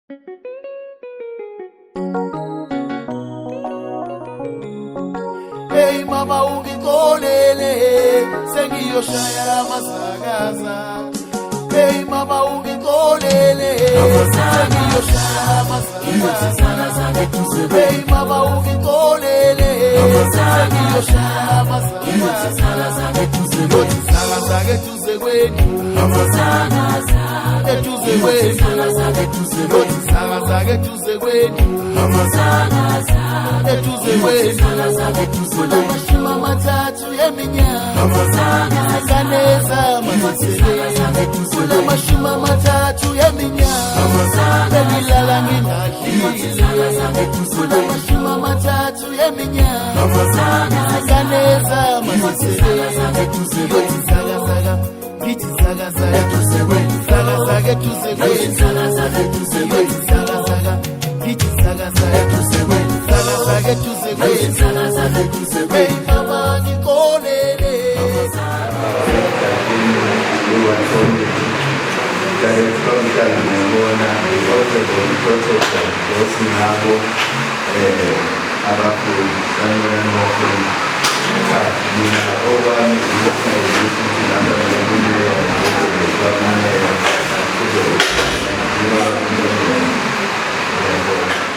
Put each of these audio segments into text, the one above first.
Hey mama ungixolele sengiyoshaya amasakaza. Hey mama ungixolele sengiyoshaya amasakaza. Hey mama ungixolele sengiyoshaya amasakaza. Lothi sakaza eduze kwenu eduze kwenu lothi sakaza eduze kwenu eduze kwenu kunamashumi amathathu eminyaka iziganeza amasisele kunamashumi amathathu eminyaka engilala ngingadlile kunamashumi amathathu eminyaka iziganeza amasisele lothi sakaza ngithi sakaza eduze kwenu sakaza eduze kwenu sakaza eduze kwenu sakaza ngithi sakaza eduze kwenu sakaza eduze kwenu sakaza eduze kwenu mama ngixolele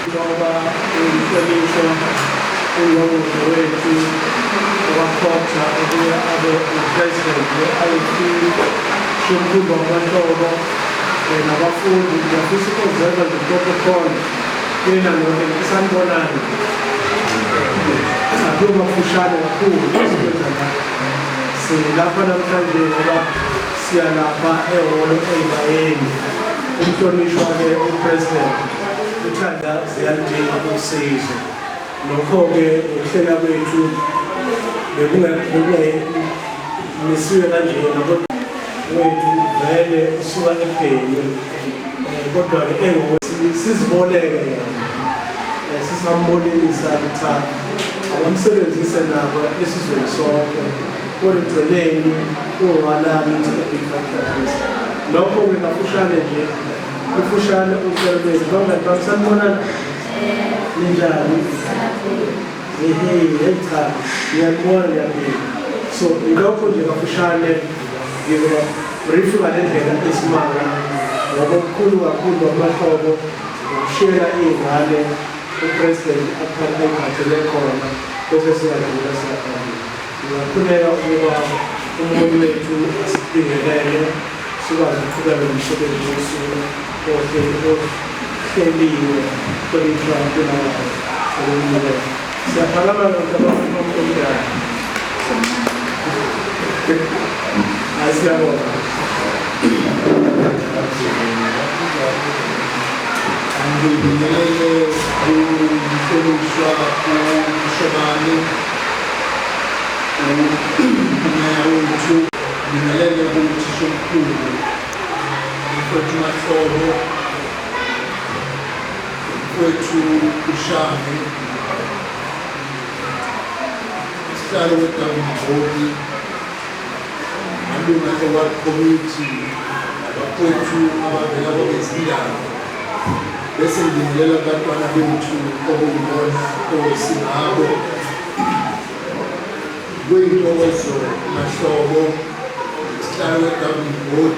ngoba umhlonishwa ungomuso wethu wakhokha ukuya abe upresident we-IEP shomkhumba wamahlobo nabafundi ngiyafisa ukuzeva nje protocol yena noke sanibonani akuba fushane kakhulu sikwenzakala silapha namhlanje ngoba siyalapha ehholo eyibayeni umhlonishwa-ke upresident uthanda ziyalidinga usizo lokho-ke ukuhlela kwethu bekungenisiwe kanjena kodwa wethu vele usuka ebheni kodwa-ke siziboleke yena sisambolekisa cha abamsebenzise nabo esizweni sonke kodwa ekugcineni uwalami ukuthi lokho ngingafushane nje ufushane usebenze ngoba basanibonana ninjani cha ngiyakubona ngiyabona so ilokho nje kafushane ngizoba brief ngale ndlela esimanga ngoba okukhulu kakhulu amahlobo ukushela iy'ngane upresident aphathele khona bese siyadlula siyaphambili ngingakhuleka ukuba umuntu wethu asibingelele sikwazi ukuqhubeka nomsebenzi wesuku ohleliwe kwelitshwayo siyaphakama nomkomdala siyabona angibingelele umhlonishwa uShobane umeya wethu ngibingelele uthisha omkhulu mfowethu Mahlobo mfowethu uShane sihlalo weGovernment malunga e-World Committee abafowethu abavela kwezindaba bese ngibingelela abantwana bethu okuyibona osinabo kuyintokozo Mahlobo sihlalo weGovernment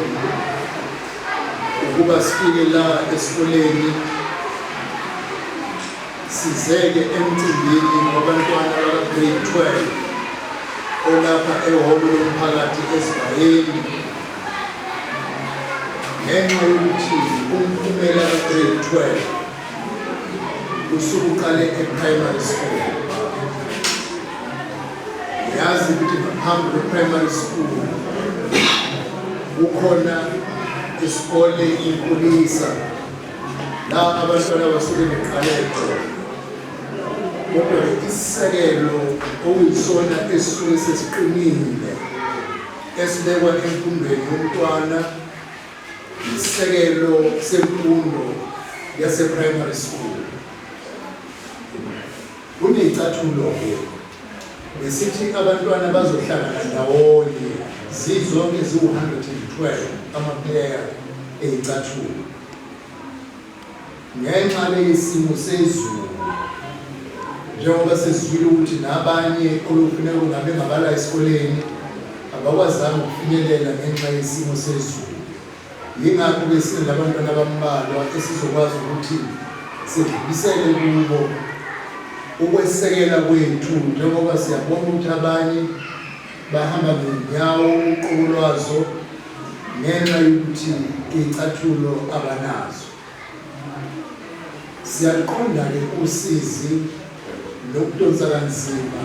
ukuba sifike la esikoleni sizeke emcimbini wabantwana baka-grade 12 olapha ehholo lomphakathi esibayeni ngenxa yokuthi umphumela ka-grade 12 usukuqale e-primary school. Yazi ukuthi ngaphambi kwe-primary school kukhona isikole iNkulisa la abantwana basuke beqale khona. Kodwa isisekelo okuyisona esisuke sesiqinile esibekwa emfundweni yomntwana isisekelo semfundo yase-primary school. Kuney'cathulo-ke besithi abantwana bazohlangana ndawonye zizonke ziwu-112 amaplayer ey'cathulo. ngenxa yesimo sezulu njengoba sesizwile ukuthi nabanye olufuneka ungabe ngabala esikoleni abakwazanga ukufinyelela ngenxa yesimo sezulu. Yingakho-ke sinabantwana abambalwa esizokwazi ukuthi sidlulisele kubo ukwesekela kwethu njengoba siyabona ukuthi abanye bahamba ngenyawo uqobo lwazo ngenxa yokuthi iy'cathulo abanazo. Siyaqonda-ke usizi nokudonsa kanzima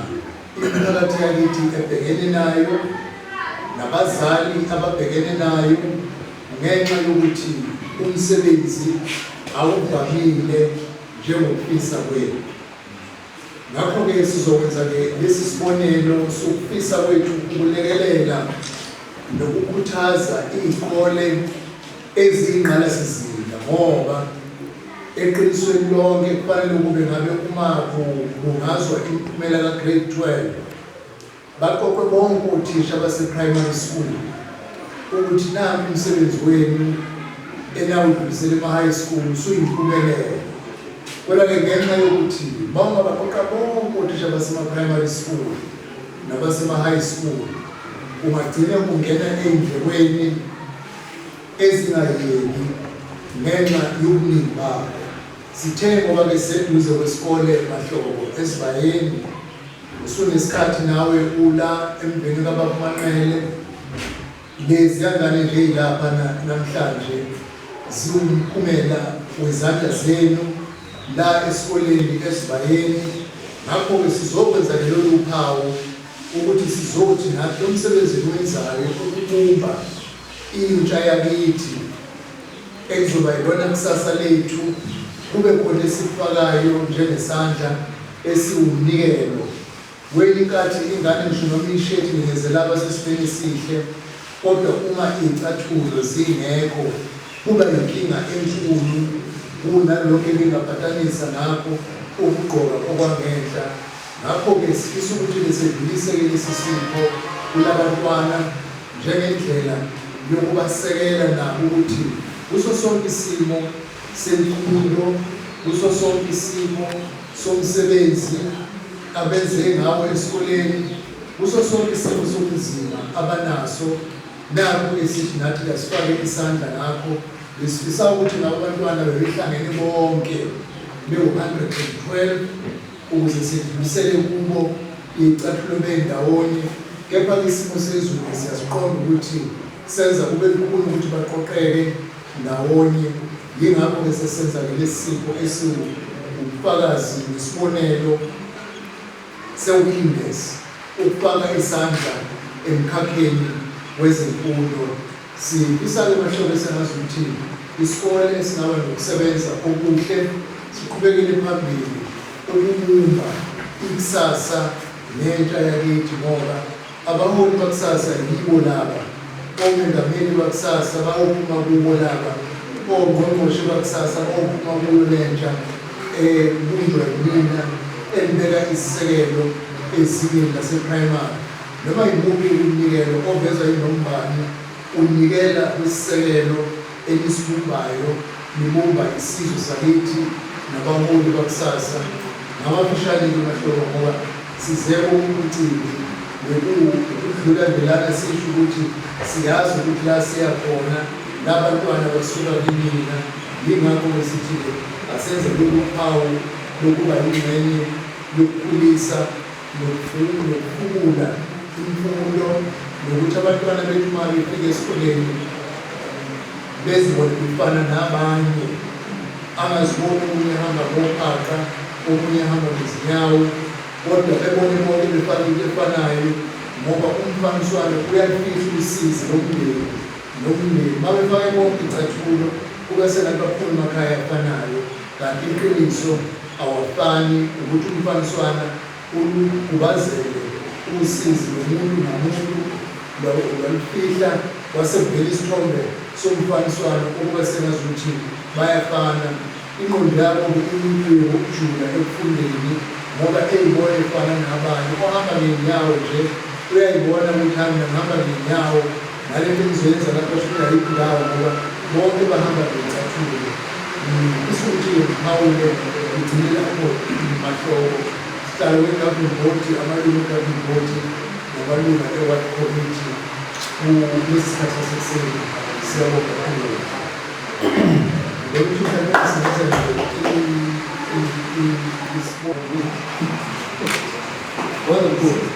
imiphakathi yakithi ebhekene nayo nabazali ababhekene nayo ngenxa yokuthi umsebenzi awuvamile njengokufisa kwethu. Ngakho-ke sizokwenza-ke lesi sibonelo sokufisa kwethu ukulekelela nokukhuthaza iy'kole eziyingqalasizinda ngoba eqinisweni lonke kufanele kube ngabe uma kungazwa imiphumela ka-grade 12 baqoqwe bonke othisha base-primary school ukuthi nampi umsebenzi wenu enawudlulisele ema-high school suyimpumelelo. Kodwa-ke ngenxa yokuthi bawungabaqoqa bonke othisha basema-primary school nabasema-high school ungagcina kungena ey'ndlekweni ezingayeki ngenxa yobuningi babo. Sithe ngoba-ke seduze kwesikole mahlobo esibayeni usunesikhathi nawe ula emveni kababa uManqele. Lezi yangane nje yilapha namhlanje ziwumphumela wezandla zenu la esikoleni esibayeni. Ngakho-ke sizokwenza lelo uphawu ukuthi sizothi nathi lo msebenzi wenzayo ukubumba intsha yakithi ekuzoba yilona kusasa lethu kube khona esifakayo njengesandla esiwumnikelo. Welinkathi ingane ngisho noma ishethi ningezela abasesimeni esihle kodwa uma iy'cathulo zingekho kuba yinkinga enkulu kunalokho ebingaphatanisa ngakho ukugqoka okwangenhla. Ngakho-ke sifisa ukuthi lesedluliseke lesi sipho kulabantwana njengendlela yokubasekela nabo ukuthi kuso sonke isimo semfundo, kuso sonke isimo somsebenzi abenze ngawo esikoleni, kuso sonke isimo sobunzima abanaso, nakho esithi nathi asifake isandla ngakho. Besifisa ukuthi labo bantwana bebehlangene bonke be-112 ukuze sidlulisele kubo iy'cathulo bey'ndawonye. Kepha-ke isimo sezulu siyasiqonda ukuthi senza kube lukhulu ukuthi baqoqeke ndawonye. Yingakho-ke sesenza-ke lesi sipho esiwubufakazi nesibonelo se-willingness ukufaka isandla emkhakheni wezemfundo. Sifisa-ke mahlobo sengazi ukuthi isikole esingaba nokusebenza okuhle siqhubekele phambili ukubumba ikusasa nentsha yakithi ngoba abaholi bakusasa yibo laba, omengameli bakusasa bayophuma kubo laba, ongqongqoshe bakusasa ophuma kuyo lentsha bunjwa yimina elibeka isisekelo ezingeni laseprimary. Noma yimuphi umnikelo ovezwa yinombani unikela kwisisekelo elisibumbayo libumba isizwe sakithi nabaholi bakusasa. Ngamafishane-ke mahlobo ngoba sizeko umcimbi nokudlulandelana sisho ukuthi siyazi ukuthi la siyakhona labantwana basuka kimina. Yingakho-ke sithi-ke asenze lolu phawu lokuba yingxenye yokukhulisa nokuphumula imfundo nokuthi abantwana bethu uma befika esikoleni bezibone befana nabanye, angaziboni omunye ehamba ngophaqa omunye ehamba ngezinyawo kodwa bebone bonke befana into efanayo ngoba umfaniswano uyalifihla usizi nomndeni. Uma befake bonke icathulo kube sengathi baphuma emakhaya afanayo kanti iqiniso awafani ukuthi umfaniswana ubazele usizi lomuntu ngamuntu lwalifihla wasevela isithombe somfaniswano ukuba sengazi ukuthi bayafana. Ingqondo yabo inikwe ukujula ekufundeni ngoba eyibona efana nabanye. Ohamba ngenyawo nje uyayibona ukuthi ngihamba ngenyawo ngale nto engizoyenza lapho sifika yiphi ndawo ngoba bonke bahamba ngecathulo. isukuthi ngawule ngithinile lapho mahlobo sihlale we-governing board amalungu e-governing board namalunga e-ward committee kulesi sikhathi sasekuseni siyabonga kakhulu Wonderful.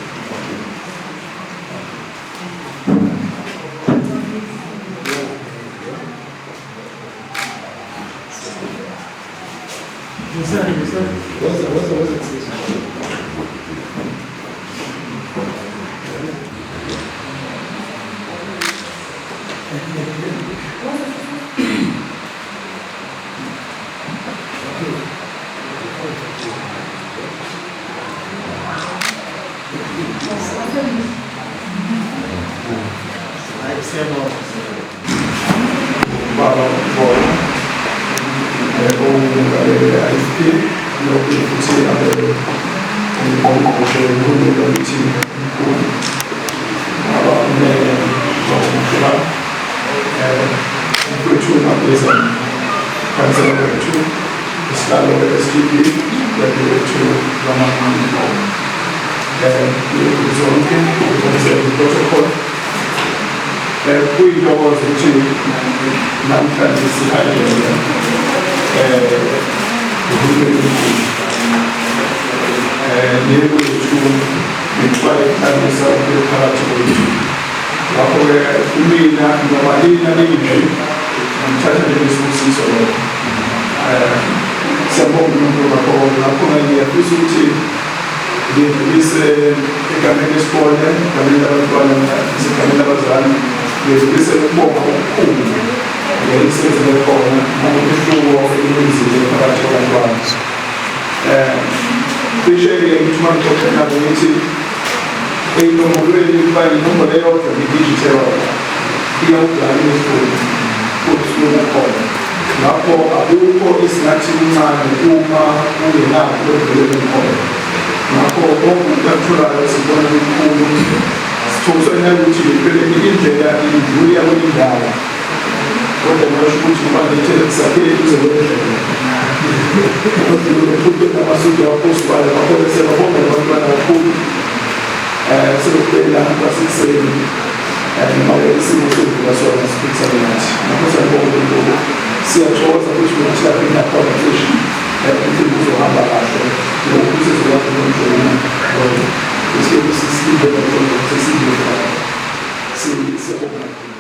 Sim,